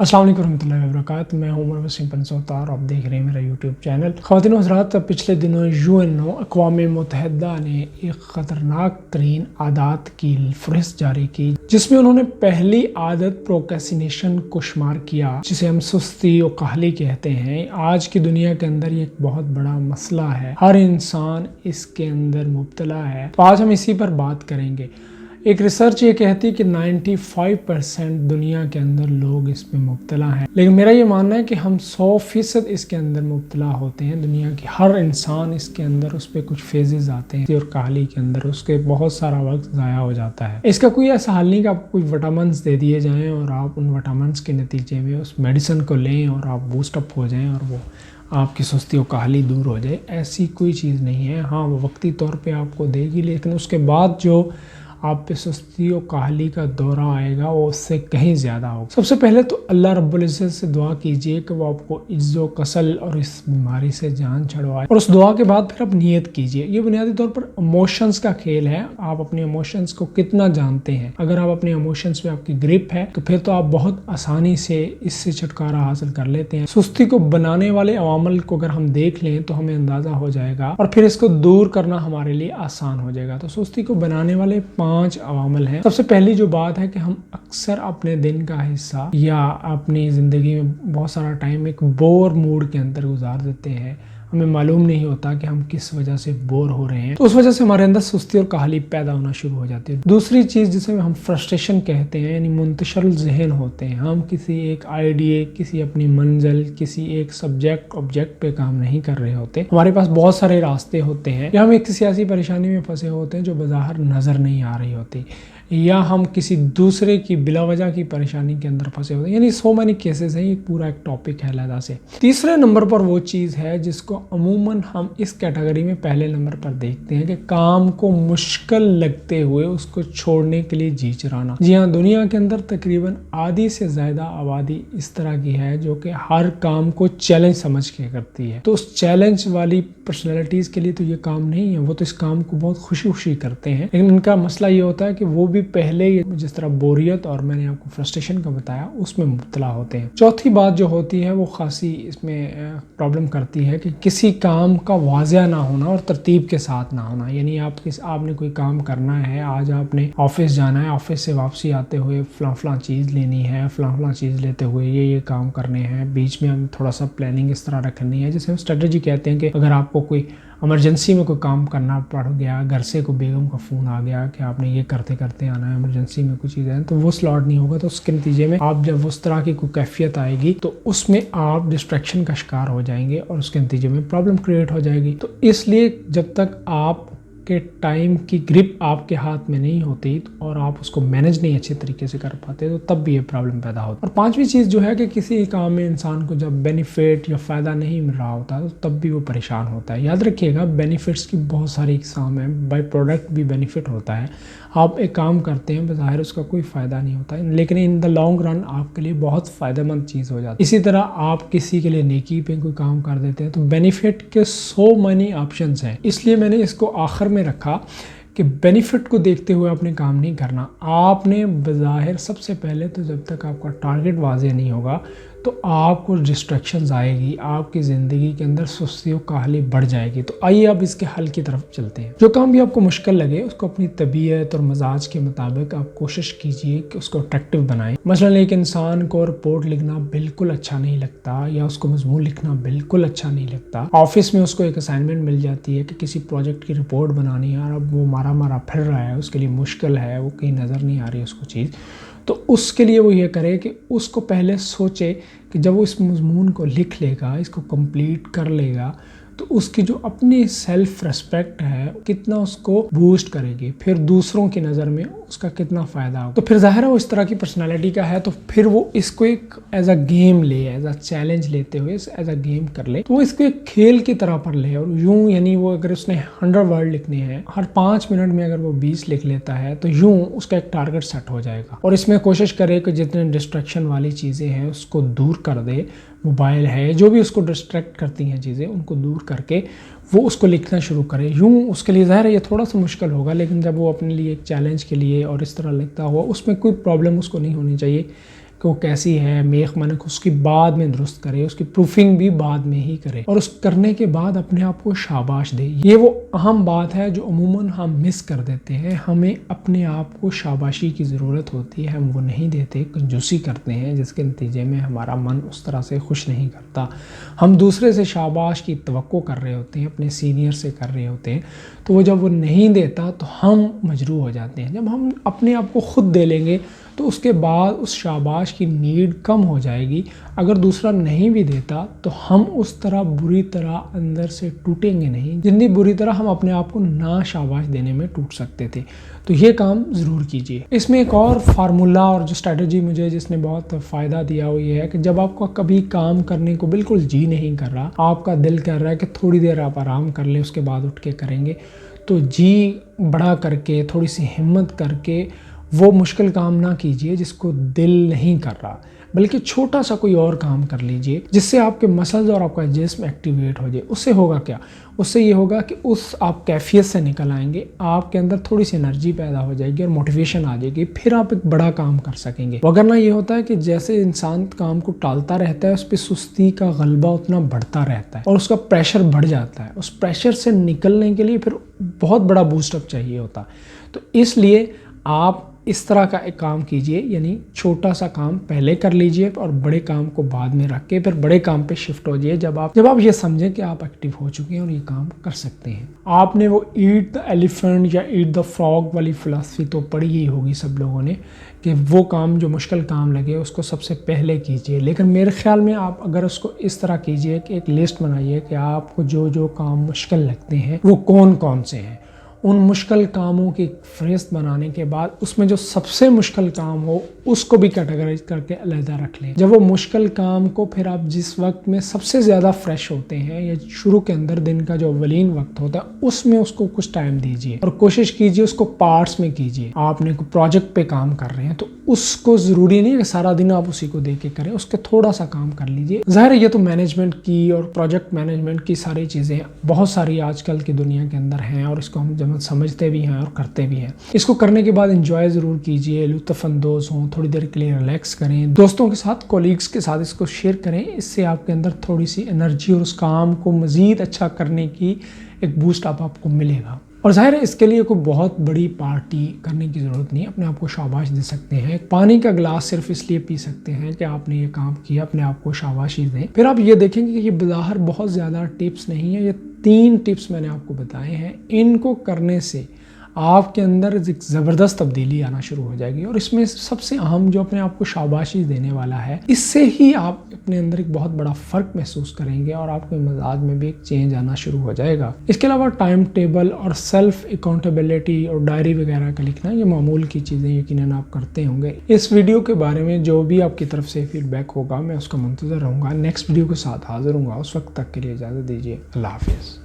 अस्सलाम वालेकुम रहमतुल्लाहि व बरकातहू। मैं हूं उमर वसीम पंसोता और आप देख रहे हैं मेरा यूट्यूब चैनल। ख़वातीन व हज़रात, पिछले दिनों यूएनओ अक़वाम मुत्तहिदा ने एक ख़तरनाक तरीन आदत की फ़हरिस्त जारी की, जिसमें उन्होंने पहली आदत प्रोक्रेस्टिनेशन को शुमार किया, जिसे हम सुस्ती और काहली कहते हैं। आज की दुनिया के अंदर ये एक बहुत बड़ा मसला है, हर इंसान इसके अंदर मुब्तला है। तो आज हम इसी पर बात करेंगे। एक रिसर्च ये कहती है कि 95% दुनिया के अंदर लोग इसमें मुब्तला हैं, लेकिन मेरा ये मानना है कि हम 100% इसके अंदर मुब्तला होते हैं। दुनिया की हर इंसान इसके अंदर, उस पर कुछ फेजेस आते हैं और काहली के अंदर उसके बहुत सारा वक्त ज़ाया हो जाता है। इसका कोई ऐसा हल नहीं कि आपको कोई विटामिन्स दे दिए जाएँ और आप उन विटामिन्स के नतीजे में उस मेडिसिन को लें और आप बूस्टअप हो जाएँ और वो आपकी सुस्ती और काहली दूर हो जाए। ऐसी कोई चीज़ नहीं है। हाँ, वो वक्ती तौर पे आपको देगी, लेकिन उसके बाद जो आप पे सुस्ती और काहली का दौरा आएगा वो उससे कहीं ज़्यादा होगा। सबसे पहले तो अल्लाह रब्बुल इज़्ज़त से दुआ कीजिए कि वो आपको इज़्ज़ो कसल और इस बीमारी से जान छुड़वाए, और उस दुआ के बाद फिर आप नियत कीजिए। ये बुनियादी तौर पर इमोशंस का खेल है। आप अपने इमोशंस को कितना जानते हैं। अगर आप अपने इमोशंस पे आपकी ग्रिप है तो फिर तो आप बहुत आसानी से इससे छुटकारा हासिल कर लेते हैं। सुस्ती को बनाने वाले अवामल को अगर हम देख लें तो हमें अंदाज़ा हो जाएगा और फिर इसको दूर करना हमारे लिए आसान हो जाएगा। तो सुस्ती को बनाने वाले 5 अवामल हैं। सबसे पहली जो बात है कि हम अक्सर अपने दिन का हिस्सा या अपनी ज़िंदगी में बहुत सारा टाइम एक बोर मूड के अंदर गुजार देते हैं। हमें मालूम नहीं होता कि हम किस वजह से बोर हो रहे हैं, तो उस वजह से हमारे अंदर सुस्ती और काहली पैदा होना शुरू हो जाती है। दूसरी चीज़ जिसे हम फ्रस्ट्रेशन कहते हैं, यानी मुंतशर ज़हन होते हैं। हम किसी एक आइडिया, किसी अपनी मंजिल, किसी एक सब्जेक्ट ऑब्जेक्ट पे काम नहीं कर रहे होते। हमारे पास बहुत सारे रास्ते होते हैं, या हम एक सियासी परेशानी में फंसे होते हैं जो बज़ाहिर नज़र नहीं आ रही होती, या हम किसी दूसरे की बिला वजह की परेशानी के अंदर फंसे होते हैं। यानी सो मैनी केसेस हैं। ये पूरा एक टॉपिक है अलग से। तीसरे नंबर पर वो चीज़ है जिसको अमूमन हम इस कैटेगरी में पहले नंबर पर देखते हैं कि काम को मुश्किल लगते हुए उसको छोड़ने के लिए जी चुराना। जी हाँ, दुनिया के अंदर तकरीबन आधी से ज़्यादा आबादी इस तरह की है जो कि हर काम को चैलेंज समझ के करती है। तो उस चैलेंज वाली पर्सनैलिटीज़ के लिए तो ये काम नहीं है। वो तो इस काम को बहुत खुशी खुशी करते हैं, लेकिन इनका मसला ये होता है कि वो भी पहले जिस तरह बोरियत और मैंने आपको फ्रस्ट्रेशन का बताया उसमें मुब्तला होते हैं। चौथी बात जो होती है वो खासी इसमें प्रॉब्लम करती है कि किसी काम का वाज़िया ना होना और तरतीब के साथ ना होना। यानी आपने कोई काम करना है, आज आपने ऑफिस जाना है, ऑफिस से वापसी आते हुए फलां चीज़ लेनी है, फलां चीज़ लेते हुए ये काम करने हैं। बीच में हम थोड़ा सा प्लानिंग इस तरह रखनी है, जिसे हम स्ट्रेटजी कहते हैं कि अगर आपको कोई इमरजेंसी में कोई काम करना पड़ गया, घर से कोई बेगम का फ़ोन आ गया कि आपने ये करते करते आना है, इमरजेंसी में कुछ चीज़ें हैं, तो वो स्लॉट नहीं होगा। तो उसके नतीजे में आप जब उस तरह की कोई कैफियत आएगी तो उसमें आप डिस्ट्रैक्शन का शिकार हो जाएंगे और उसके नतीजे में प्रॉब्लम क्रिएट हो जाएगी। तो इसलिए जब तक आप के टाइम की ग्रिप आपके हाथ में नहीं होती और आप उसको मैनेज नहीं अच्छे तरीके से कर पाते, तो तब भी ये प्रॉब्लम पैदा होती है। और पांचवी चीज़ जो है कि किसी काम में इंसान को जब बेनिफिट या फ़ायदा नहीं मिल रहा होता तो तब भी वो परेशान होता है। याद रखिएगा, बेनिफिट्स की बहुत सारी इकसाम है। बाय प्रोडक्ट भी बेनिफिट होता है। आप एक काम करते हैं, बज़ाहिर उसका कोई फ़ायदा नहीं होता है, लेकिन इन द लॉन्ग रन आपके लिए बहुत फ़ायदेमंद चीज़ हो जाती है। इसी तरह आप किसी के लिए नेकी पे कोई काम कर देते हैं तो बेनिफिट के सो मैनी ऑप्शंस हैं। इसलिए मैंने इसको आखिर में रखा कि बेनिफिट को देखते हुए आपने काम नहीं करना। आपने बज़ाहिर सबसे पहले तो जब तक आपका टारगेट वाज़ेह नहीं होगा तो आपको डिस्ट्रैक्शंस आएगी, आपकी ज़िंदगी के अंदर सुस्ती और काहली बढ़ जाएगी। तो आइए अब इसके हल की तरफ चलते हैं। जो काम भी आपको मुश्किल लगे उसको अपनी तबीयत और मजाज के मुताबिक आप कोशिश कीजिए कि उसको अट्रैक्टिव बनाएं। मसलन एक इंसान को रिपोर्ट लिखना बिल्कुल अच्छा नहीं लगता या उसको मजमून लिखना बिल्कुल अच्छा नहीं लगता। ऑफिस में उसको एक असाइनमेंट मिल जाती है कि किसी प्रोजेक्ट की रिपोर्ट बनानी है और अब वो मारा फिर रहा है, उसके लिए मुश्किल है, वो कहीं नज़र नहीं आ रही उसको चीज़। तो उसके लिए वो ये करे कि उसको पहले सोचे कि जब वो इस मज़मून को लिख लेगा, इसको कंप्लीट कर लेगा, तो उसकी जो अपनी सेल्फ रेस्पेक्ट है कितना उसको बूस्ट करेगी, फिर दूसरों की नज़र में उसका कितना फ़ायदा होगा। तो फिर ज़ाहिर है वो इस तरह की पर्सनालिटी का है, तो फिर वो इसको एक एज अ गेम ले, एज अ चैलेंज लेते हुए एज अ गेम कर ले, तो वो इसको एक खेल की तरह पर ले। और यूँ यानी वो अगर उसने 100 वर्ड लिखने हैं, हर 5 मिनट में अगर वो 20 लिख लेता है तो यूँ उसका एक टारगेट सेट हो जाएगा। और इसमें कोशिश करे कि जितने डिस्ट्रैक्शन वाली चीज़ें हैं उसको दूर कर दे। मोबाइल है, जो भी उसको डिस्ट्रैक्ट करती हैं चीज़ें, उनको दूर करके वो उसको लिखना शुरू करे। यूँ उसके लिए ज़ाहिर है ये थोड़ा सा मुश्किल होगा, लेकिन जब वो अपने लिए एक चैलेंज के लिए और इस तरह लिखता हुआ, उसमें कोई प्रॉब्लम उसको नहीं होनी चाहिए کہ وہ کیسی ہے، میخ منک اس کی بعد میں درست کرے، اس کی پروفنگ بھی بعد میں ہی کرے، اور اس کرنے کے بعد اپنے آپ کو شاباش دے۔ یہ وہ اہم بات ہے جو عموماً ہم مس کر دیتے ہیں۔ ہمیں اپنے آپ کو شاباشی کی ضرورت ہوتی ہے، ہم وہ نہیں دیتے، کنجوسی کرتے ہیں، جس کے نتیجے میں ہمارا من اس طرح سے خوش نہیں کرتا۔ ہم دوسرے سے شاباش کی توقع کر رہے ہوتے ہیں، اپنے سینئر سے کر رہے ہوتے ہیں، تو وہ جب وہ نہیں دیتا تو ہم مجروح ہو جاتے ہیں۔ جب ہم اپنے آپ کو خود دے لیں گے تو اس کے بعد اس شاباش کی نیڈ کم ہو جائے گی۔ اگر دوسرا نہیں بھی دیتا تو ہم اس طرح بری طرح اندر سے ٹوٹیں گے نہیں جتنی بری طرح ہم اپنے آپ کو نہ شاباش دینے میں ٹوٹ سکتے تھے۔ تو یہ کام ضرور کیجیے۔ اس میں ایک اور فارمولہ اور جو اسٹریٹجی مجھے جس نے بہت فائدہ دیا وہ یہ ہے کہ جب آپ کو کبھی کام کرنے کو بالکل جی نہیں کر رہا، آپ کا دل کر رہا ہے کہ تھوڑی دیر آپ آرام کر لیں، اس کے بعد اٹھ کے کریں گے، تو جی بڑا کر کے تھوڑی سی ہمت کر کے وہ مشکل کام نہ کیجیے جس کو دل نہیں کر رہا، بلکہ چھوٹا سا کوئی اور کام کر لیجئے جس سے آپ کے مسلز اور آپ کا جسم ایکٹیویٹ ہو جائے۔ اس سے ہوگا کیا؟ اس سے یہ ہوگا کہ اس آپ کیفیت سے نکل آئیں گے، آپ کے اندر تھوڑی سی انرجی پیدا ہو جائے گی اور موٹیویشن آ جائے گی، پھر آپ ایک بڑا کام کر سکیں گے۔ وگرنہ یہ ہوتا ہے کہ جیسے انسان کام کو ٹالتا رہتا ہے، اس پہ سستی کا غلبہ اتنا بڑھتا رہتا ہے اور اس کا پریشر بڑھ جاتا ہے۔ اس پریشر سے نکلنے کے لیے پھر بہت بڑا بوسٹ اپ چاہیے ہوتا ہے۔ تو اس لیے آپ اس طرح کا ایک کام کیجئے، یعنی چھوٹا سا کام پہلے کر لیجئے اور بڑے کام کو بعد میں رکھ کے پھر بڑے کام پہ شفٹ ہو جائے جب آپ یہ سمجھیں کہ آپ ایکٹیو ہو چکے ہیں اور یہ کام کر سکتے ہیں۔ آپ نے وہ ایٹ دا ایلیفینٹ یا ایٹ دا فراگ والی فلسفی تو پڑھی ہی ہوگی سب لوگوں نے کہ وہ کام جو مشکل کام لگے اس کو سب سے پہلے کیجئے، لیکن میرے خیال میں آپ اگر اس کو اس طرح کیجئے کہ ایک لسٹ بنائیے کہ آپ کو جو کام مشکل لگتے ہیں وہ کون سے ہیں، ان مشکل کاموں کی فہرست بنانے کے بعد اس میں جو سب سے مشکل کام ہو اس کو بھی کیٹیگرائز کر کے علیحدہ رکھ لیں۔ جب وہ مشکل کام کو پھر آپ جس وقت میں سب سے زیادہ فریش ہوتے ہیں یا شروع کے اندر دن کا جو اولین وقت ہوتا ہے اس میں اس کو کچھ ٹائم دیجئے اور کوشش کیجئے اس کو پارٹس میں کیجئے۔ آپ نے کوئی پروجیکٹ پہ کام کر رہے ہیں تو اس کو ضروری نہیں کہ سارا دن آپ اسی کو دے کے کریں، اس کے تھوڑا سا کام کر لیجئے۔ ظاہر ہے یہ تو مینجمنٹ کی اور پروجیکٹ مینجمنٹ کی ساری چیزیں بہت ساری آج کل کی دنیا کے اندر ہیں اور اس کو ہم سمجھتے بھی ہیں اور کرتے بھی ہیں۔ اس کو کرنے کے بعد انجوائے ضرور کیجئے، لطف اندوز ہوں، تھوڑی دیر کے لیے ریلیکس کریں، دوستوں کے ساتھ، کولیگز کے ساتھ اس کو شیئر کریں۔ اس سے آپ کے اندر تھوڑی سی انرجی اور اس کام کو مزید اچھا کرنے کی ایک بوسٹ آپ کو ملے گا۔ اور ظاہر ہے اس کے لیے کوئی بہت بڑی پارٹی کرنے کی ضرورت نہیں، اپنے آپ کو شاباش دے سکتے ہیں۔ پانی کا گلاس صرف اس لیے پی سکتے ہیں کہ آپ نے یہ کام کیا، اپنے آپ کو شاباشی دیں۔ پھر آپ یہ دیکھیں گے کہ یہ بظاہر بہت زیادہ ٹپس نہیں ہیں، یہ 3 ٹپس میں نے آپ کو بتائے ہیں، ان کو کرنے سے آپ کے اندر ایک زبردست تبدیلی آنا شروع ہو جائے گی۔ اور اس میں سب سے اہم جو اپنے آپ کو شاباشی دینے والا ہے، اس سے ہی آپ اپنے اندر ایک بہت بڑا فرق محسوس کریں گے اور آپ کے مزاج میں بھی ایک چینج آنا شروع ہو جائے گا۔ اس کے علاوہ ٹائم ٹیبل اور سیلف اکاؤنٹیبلٹی اور ڈائری وغیرہ کا لکھنا، یہ معمول کی چیزیں یقیناً آپ کرتے ہوں گے۔ اس ویڈیو کے بارے میں جو بھی آپ کی طرف سے فیڈ بیک ہوگا میں اس کا منتظر رہوں گا۔ نیکسٹ ویڈیو کے ساتھ حاضر ہوں گا، اس وقت تک کے لیے اجازت دیجیے۔ اللہ حافظ۔